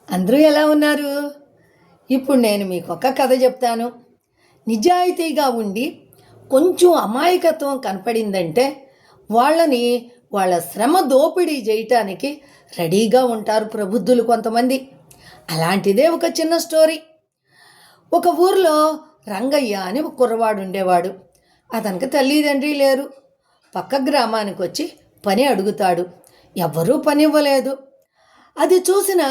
అందరూ ఎలా ఉన్నారు? ఇప్పుడు నేను మీకు ఒక కథ చెప్తాను. నిజాయితీగా ఉండి కొంచెం అమాయకత్వం కనపడిందంటే వాళ్ళని వాళ్ళ శ్రమ దోపిడీ చేయటానికి రెడీగా ఉంటారు ప్రబుద్ధులు కొంతమంది. అలాంటిదే ఒక చిన్న స్టోరీ. ఒక ఊర్లో రంగయ్య అని ఒక కుర్రవాడు ఉండేవాడు. అతనికి తల్లిదండ్రి లేరు. పక్క గ్రామానికి వచ్చి పని అడుగుతాడు. ఎవ్వరూ పని ఇవ్వలేదు. అది చూసిన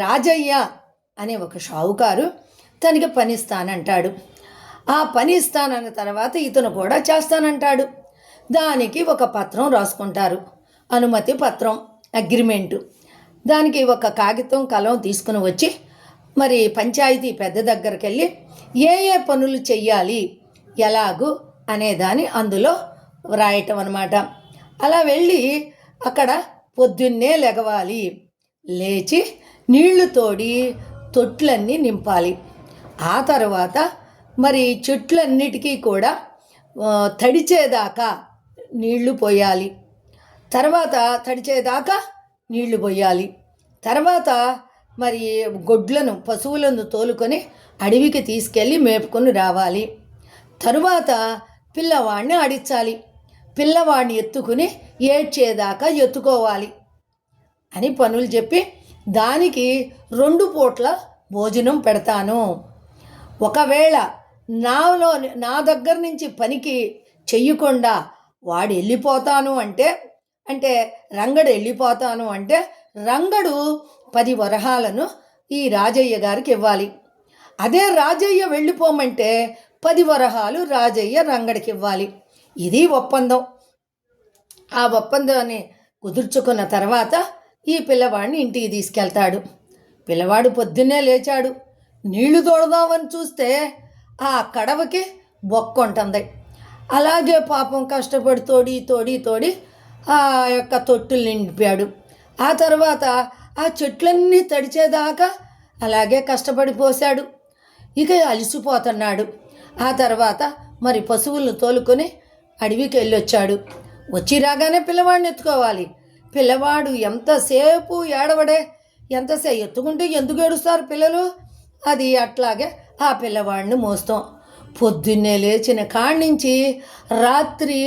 రాజయ్య అనే ఒక షావుకారు తనకి పని ఇస్తానంటాడు. ఆ పని ఇస్తానన్న తర్వాత ఇతను కూడా చేస్తానంటాడు. దానికి ఒక పత్రం రాసుకుంటారు, అనుమతి పత్రం, అగ్రిమెంటు. దానికి ఒక కాగితం కలం తీసుకుని వచ్చి పంచాయతీ పెద్ద దగ్గరికి వెళ్ళి ఏ ఏ పనులు చెయ్యాలి ఎలాగూ అనేదాన్ని అందులో వ్రాయటం అన్నమాట. అలా వెళ్ళి అక్కడ పొద్దున్నే లెగవాలి, లేచి నీళ్లు తోడి తొట్లన్నీ నింపాలి. ఆ తర్వాత చెట్లన్నిటికీ కూడా తడిచేదాకా నీళ్లు పోయాలి. తర్వాత తడిచేదాకా నీళ్లు పోయాలి. తర్వాత గొడ్లను పశువులను తోలుకొని అడవికి తీసుకెళ్ళి మేపుకొని రావాలి. తరువాత పిల్లవాడిని ఆడించాలి. పిల్లవాడిని ఎత్తుకుని ఏడ్చేదాకా ఎత్తుకోవాలి అని పనులు చెప్పి దానికి 2 పూట్ల భోజనం పెడతాను. ఒకవేళ నా దగ్గర నుంచి పనికి చెయ్యకుండా వాడు వెళ్ళిపోతాను అంటే రంగడు వెళ్ళిపోతాను అంటే రంగడు 10 వరహాలను ఈ రాజయ్య గారికి ఇవ్వాలి. అదే రాజయ్య వెళ్ళిపోమంటే 10 వరహాలు రాజయ్య రంగడికి ఇవ్వాలి. ఇది ఒప్పందం. ఆ ఒప్పందాన్ని కుదుర్చుకున్న తర్వాత ఈ పిల్లవాడిని ఇంటికి తీసుకెళ్తాడు. పిల్లవాడు పొద్దున్నే లేచాడు. నీళ్లు తోడదామని చూస్తే ఆ కడవకి బొక్క ఉంటుంది. అలాగే పాపం కష్టపడి తోడి ఆ యొక్క తొట్టులు నింపాడు. ఆ తర్వాత ఆ చెట్లన్నీ తడిచేదాకా అలాగే కష్టపడి పోసాడు. ఇక అలసిపోతున్నాడు. ఆ తర్వాత పశువులను తోలుకొని అడవికి వెళ్ళొచ్చాడు. వచ్చి రాగానే పిల్లవాడిని ఎత్తుకోవాలి. పిల్లవాడు ఎంతసేపు ఏడవడే, ఎంతసేపు ఎత్తుకుంటే ఎందుకు ఏడుస్తారు పిల్లలు? అది అట్లాగే ఆ పిల్లవాడిని మోస్తాం. పొద్దున్నే లేచిన కాడి నుంచి రాత్రి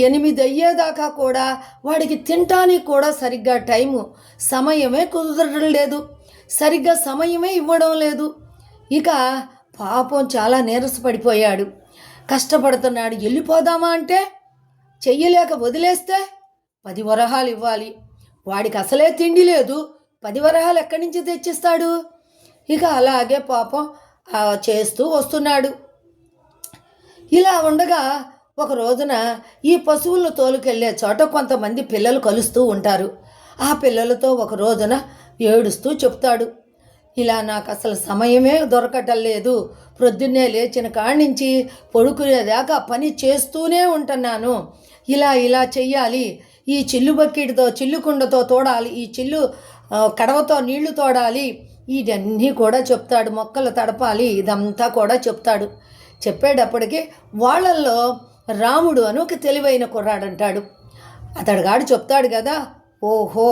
8 అయ్యేదాకా కూడా వాడికి తినటానికి కూడా సరిగ్గా సమయమే కుదరడం లేదు. సరిగ్గా సమయమే ఇవ్వడం లేదు. ఇక పాపం చాలా నీరసపడిపోయాడు. కష్టపడుతున్నాడు. వెళ్ళిపోదామా అంటే చెయ్యలేక వదిలేస్తే 10 వరహాలు ఇవ్వాలి. వాడికి అసలే తిండి లేదు, 10 వరహాలు ఎక్కడి నుంచి తెచ్చిస్తాడు? ఇక అలాగే పాపం చేస్తూ వస్తున్నాడు. ఇలా ఉండగా ఒక రోజున ఈ పశువులను తోలుకెళ్ళే చోట కొంతమంది పిల్లలు కలుస్తూ ఉంటారు. ఆ పిల్లలతో ఒక రోజున ఏడుస్తూ చెప్తాడు, ఇలా నాకు అసలు సమయమే దొరకటం లేదు. ప్రొద్దున్నే లేచిన కాడి నుంచి పడుకునేదాకా పని చేస్తూనే ఉంటున్నాను. ఇలా చెయ్యాలి. ఈ చిల్లుకుండతో తోడాలి, ఈ కడవతో నీళ్లు తోడాలి, ఇవన్నీ కూడా చెప్తాడు. మొక్కలు తడపాలి, ఇదంతా కూడా చెప్తాడు. చెప్పేటప్పటికి వాళ్ళల్లో రాముడు అని ఒక తెలివైన కుర్రాడంటాడు. అతడుగాడు చెప్తాడు కదా, ఓహో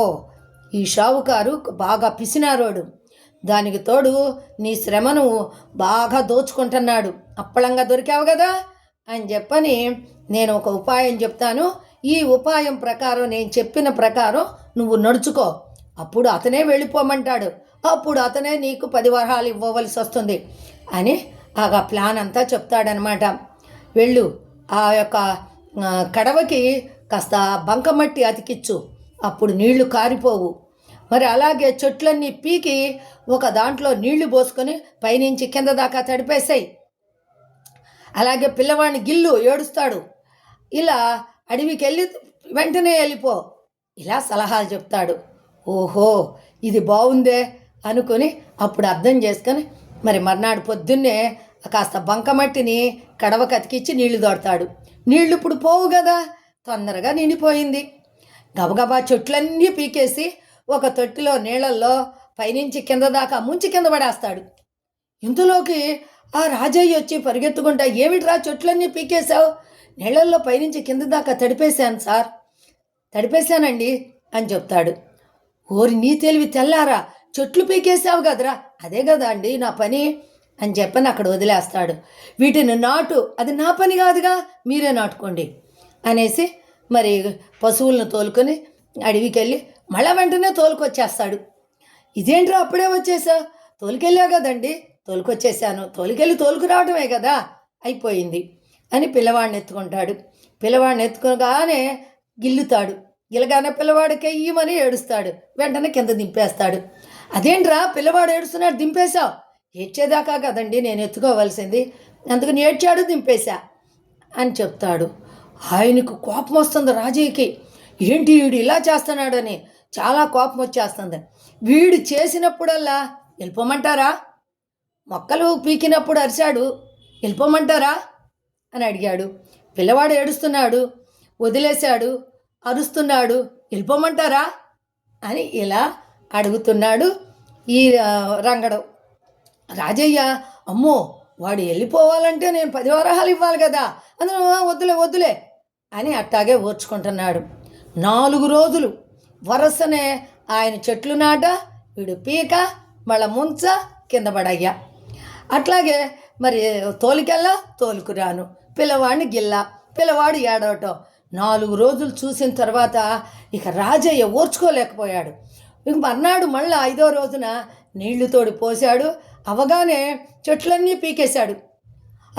ఈ షావుకారు బాగా పిసినారోడు, దానికి తోడు నీ శ్రమను బాగా దోచుకుంటున్నాడు, అప్పళంగా దొరికావు కదా అని చెప్పని నేను ఒక ఉపాయం చెప్తాను. ఈ ఉపాయం ప్రకారం, నేను చెప్పిన ప్రకారం నువ్వు నడుచుకో. అప్పుడు అతనే వెళ్ళిపోమంటాడు. అప్పుడు అతనే నీకు 10 వరహాలు ఇవ్వవలసి వస్తుంది అని ఆ ప్లాన్ అంతా చెప్తాడనమాట. వెళ్ళు, ఆ యొక్క కడవకి కాస్త బంకమట్టి అతికిచ్చు, అప్పుడు నీళ్లు కారిపోవు. అలాగే చెట్లన్నీ పీకి ఒక దాంట్లో నీళ్లు పోసుకొని పైనుంచి కింద దాకా తడిపేసాయి. అలాగే పిల్లవాడిని గిల్లు, ఏడుస్తాడు. ఇలా అడవికి వెళ్ళి వెంటనే వెళ్ళిపో, ఇలా సలహాలు చెప్తాడు. ఓహో ఇది బాగుందే అనుకొని అప్పుడు అర్థం చేసుకొని మర్నాడు పొద్దున్నే కాస్త బంకమట్టిని కడవకు అతికిచ్చి నీళ్లు తోడతాడు. నీళ్లు ఇప్పుడు పోవు కదా, తొందరగా నిండిపోయింది. గబగబా చెట్లన్నీ పీకేసి ఒక తొట్టిలో నీళ్ళల్లో పైనుంచి కింద దాకా ముంచి కింద పడేస్తాడు. ఇంతలోకి ఆ రాజయ్య వచ్చి పరిగెత్తుకుంటా, ఏమిట్రా చెట్లన్నీ పీకేశావు? నీళ్ళల్లో పైనుంచి కింద దాకా తడిపేశాను సార్, తడిపేశానండి అని చెప్తాడు. ఓరి నీ తెలివి తెల్లారా, చెట్లు పీకేసావు కదరా, అదే కదా అండి నా పని అని చెప్పని అక్కడ వదిలేస్తాడు. వీటిని నాటు, అది నా పని కాదుగా, మీరే నాటుకోండి అనేసి మరి పశువులను తోలుకొని అడవికి వెళ్ళి మళ్ళా వెంటనే తోలుకొచ్చేస్తాడు. ఇదేంట్రా అప్పుడే వచ్చేసా, తోలుకెళ్ళా కదండి, తోలుకొచ్చేసాను, తోలుకెళ్ళి తోలుకురావడమే కదా, అయిపోయింది అని పిల్లవాడిని ఎత్తుకుంటాడు. పిల్లవాడిని ఎత్తుకోగానే గిల్లుతాడు. గిల్లగానే పిల్లవాడికి అయ్యమని ఏడుస్తాడు. వెంటనే కింద దింపేస్తాడు. అదేంట్రా పిల్లవాడు ఏడుస్తున్నాడు, దింపేశావు, ఏడ్చేదాకా కదండి నేను ఎత్తుకోవాల్సింది, అందుకని ఏడ్చాడు, దింపేశా అని చెప్తాడు. ఆయనకు కోపం వస్తుంది రాజయ్యకి. ఏంటి వీడు ఇలా చేస్తున్నాడని చాలా కోపం వచ్చేస్తుంది. వీడు చేసినప్పుడల్లా వెళ్ళిపోమంటారా, మొక్కలు పీకినప్పుడు అరిచాడు, వెళ్ళిపోమంటారా అని అడిగాడు. పిల్లవాడు ఏడుస్తున్నాడు, వదిలేశాడు, అరుస్తున్నాడు, వెళ్ళిపోమంటారా అని ఇలా అడుగుతున్నాడు ఈ రంగడు. రాజయ్య అమ్మో వాడు వెళ్ళిపోవాలంటే నేను 10 వరహాలు ఇవ్వాలి కదా, అందులో వద్దులే వద్దులే అని అట్టాగే ఓర్చుకుంటున్నాడు. 4 రోజులు వరసనే ఆయన చెట్లు నాట, వీడు పీక, మళ్ళా ముంచ, కింద పడయ్యా. అట్లాగే మరి తోలికెళ్ళా, తోలుకురాను, పిల్లవాడిని గిల్లా, పిల్లవాడు ఏడవటం. 4 రోజులు చూసిన తర్వాత ఇక రాజయ్య ఓర్చుకోలేకపోయాడు. ఇంక మర్నాడు మళ్ళీ 5వ రోజున నీళ్లు తోడి పోశాడు. అవగానే చెట్లన్నీ పీకేశాడు.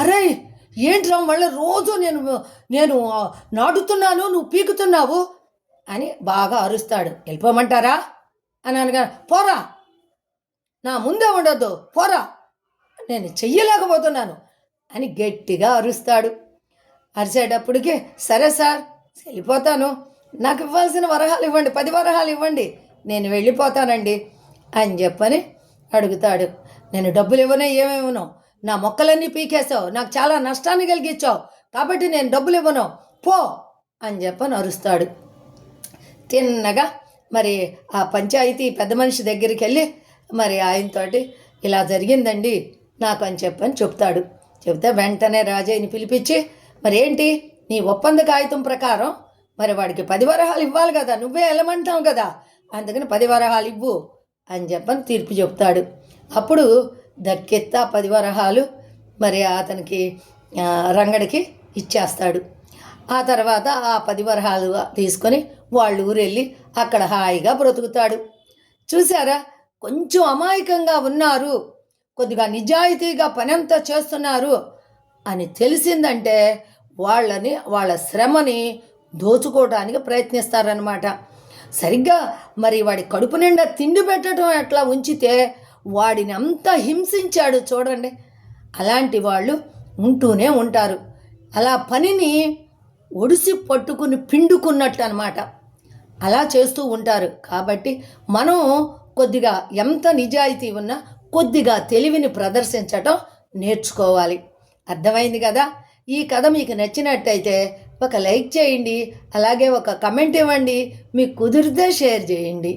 అరే ఏంట్రా మళ్ళీ రోజు నేను నాటుతున్నాను, నువ్వు పీకుతున్నావు అని బాగా అరుస్తాడు. వెళ్ళిపోమంటారా అని అనగా, పోరా నా ముందే ఉండొద్దు, పోరా నేను చెయ్యలేకపోతున్నాను అని గట్టిగా అరుస్తాడు. అరిచేటప్పటికి సరే సార్ వెళ్ళిపోతాను, నాకు ఇవ్వాల్సిన వరహాలు ఇవ్వండి, 10 వరహాలు ఇవ్వండి, నేను వెళ్ళిపోతానండి అని చెప్పని అడుగుతాడు. నేను డబ్బులు ఇవ్వనే, ఏమేమను, నా మొక్కలన్నీ పీకేసావు, నాకు చాలా నష్టాన్ని కలిగించావు, కాబట్టి నేను డబ్బులు ఇవ్వను, పో అని చెప్పని అరుస్తాడు. తిన్నగా మరి ఆ పంచాయతీ పెద్ద మనిషి దగ్గరికి వెళ్ళి మరి ఆయనతోటి ఇలా జరిగిందండి నాకు అని చెప్పని చెప్తాడు. చెప్తే వెంటనే రాజయ్యని పిలిపించి, మరి ఏంటి నీ ఒప్పంద కాగితం ప్రకారం మరి వాడికి 10 వరహాలు ఇవ్వాలి కదా, నువ్వే వెళ్ళమంటావు కదా, అందుకని 10 వరహాలు ఇవ్వు అని చెప్పని తీర్పు చెప్తాడు. అప్పుడు దక్కెత్తా 10 వరహాలు మరి అతనికి రంగడికి ఇచ్చేస్తాడు. ఆ తర్వాత ఆ 10 వరహాలు తీసుకొని వాళ్ళు ఊరెళ్ళి అక్కడ హాయిగా బ్రతుకుతాడు. చూసారా, కొంచెం అమాయకంగా ఉన్నారు, కొద్దిగా నిజాయితీగా పనంతా చేస్తున్నారు అని తెలిసిందంటే వాళ్ళ శ్రమని దోచుకోవడానికి ప్రయత్నిస్తారనమాట. సరిగ్గా మరి వాడి కడుపు నిండా తిండి పెట్టడం ఎట్లా ఉంచితే వాడిని అంతా హింసించాడు చూడండి. అలాంటి వాళ్ళు ఉంటూనే ఉంటారు. అలా పనిని ఒడిసి పట్టుకుని పిండుకున్నట్టు అనమాట, అలా చేస్తూ ఉంటారు. కాబట్టి మనం కొద్దిగా ఎంత నిజాయితీ ఉన్నా కొద్దిగా తెలివిని ప్రదర్శించటం నేర్చుకోవాలి. అర్థమైంది కదా. ఈ కథ మీకు నచ్చినట్టయితే ఒక లైక్ చేయండి, అలాగే ఒక కమెంట్ ఇవ్వండి, మీకు కుదిరితే షేర్ చేయండి.